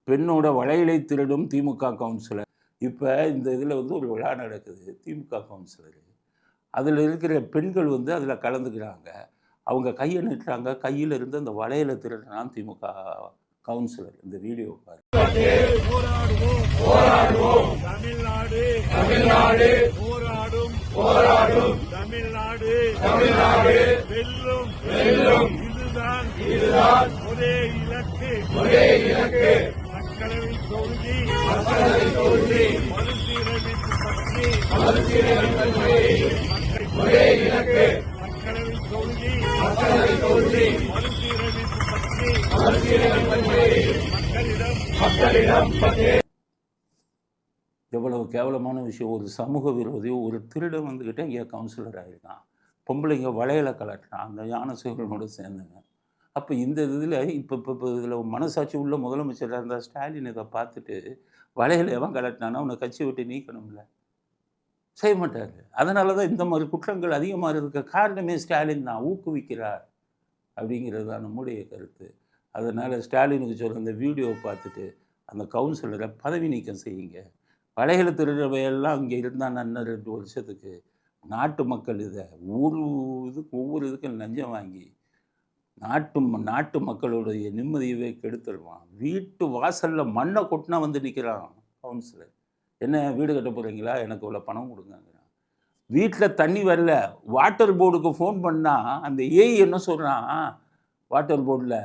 பெண்ணோட வளையலை திருடும் திமுக கவுன்சிலர். இப்போ இந்த இதில் ஒரு விழா நடக்குது. திமுக கவுன்சிலர் அதில் இருக்கிற பெண்கள் அதில் கலந்துக்கிறாங்க. அவங்க கையை நீட்டுறாங்க. கையில் இருந்து அந்த வளையலை திருடுறான் திமுக கவுன்சிலர். இந்த வீடியோ பாருங்க. போராடுவோம் போராடுவோம் தமிழ்நாடு தமிழ்நாடு போராடும் போராடும் தமிழ்நாடு தமிழ்நாடு வெல்லும் வெல்லும் இதுதான் இதுதான் ஒரே இலக்கு ஒரே இலக்கு மக்களவை தொகுதி மறுசீரமைப்பு பற்றி ஒரே இலக்கு மக்களவை தொகுதி மறுசீரமைப்பு பற்றி எவ்வளவு கேவலமான விஷயம். ஒரு சமூக விரோதி, ஒரு திருடன் வந்துக்கிட்டே இங்கே கவுன்சிலர் ஆகிருக்கான். பொம்பளைங்க வளையலை கலட்டுறான் அந்த ஞானசேகரனோட சேர்ந்துங்க. அப்போ இந்த இதில் இப்போ இதில் மனசாட்சி உள்ள முதலமைச்சராக இருந்தால் ஸ்டாலின் இதை பார்த்துட்டு வளையலை எவன் கலட்டினானா அவனை கட்சி விட்டு நீக்கணும்ல, செய்ய மாட்டார். அதனால தான் இந்த மாதிரி குற்றங்கள் அதிகமாக இருக்க காரணமே ஸ்டாலின் தான், ஊக்குவிக்கிறார் அப்படிங்கிறது தான் நம்முடைய கருத்து. அதனால் ஸ்டாலினுக்கு சொல்கிற அந்த வீடியோவை பார்த்துட்டு அந்த கவுன்சிலரை பதவி நீக்கம் செய்யுங்க. வளையலை திருடுறவையெல்லாம் அங்கே இருந்தால் இன்னும் 2 வருஷத்துக்கு நாட்டு மக்கள் இதை ஒவ்வொரு இதுக்கும் லஞ்சம் வாங்கி நாட்டு மக்களுடைய நிம்மதியவே கெடுத்துடுவான். வீட்டு வாசலில் மண்ணை கொட்டினா நிற்கிறான் கவுன்சிலர். என்ன வீடு கட்ட போகிறீங்களா, எனக்கு இவ்வளோ பணம் கொடுங்கங்கிறான். வீட்டில் தண்ணி வரல, வாட்டர் போர்டுக்கு ஃபோன் பண்ணால் அந்த ஏஐ என்ன சொல்கிறான், வாட்டர் போர்டில்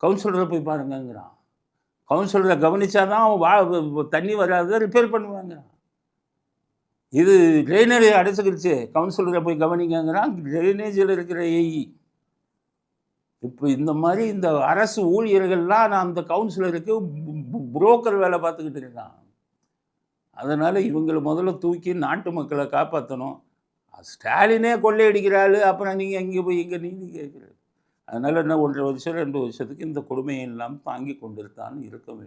கவுன்சிலரை போய் பாருங்கங்கிறான். கவுன்சிலரை கவனித்தாதான் தண்ணி வராத ரிப்பேர் பண்ணுவாங்க. இது ட்ரைனேஜ் அடைச்சிக்கிடுச்சு, கவுன்சிலரை போய் கவனிங்கிறான் ட்ரைனேஜில் இருக்கிற ஏஇ. இப்போ இந்த மாதிரி இந்த அரசு ஊழியர்கள்லாம் நான் அந்த கவுன்சிலருக்கு புரோக்கர் வேலை பார்த்துக்கிட்டு இருக்கான். அதனால் இவங்களை முதல்ல தூக்கி நாட்டு மக்களை காப்பாற்றணும். ஸ்டாலினே கொள்ளையடிக்கிறாள், அப்புறம் நீங்கள் இங்கே போய் இங்கே நீதி கேட்குறது. அதனால் என்ன 1.5 வருஷம் 2 வருஷத்துக்கு இந்த கொடுமையெல்லாம் தாங்கி கொண்டிருத்தான் இருக்க வேண்டும்.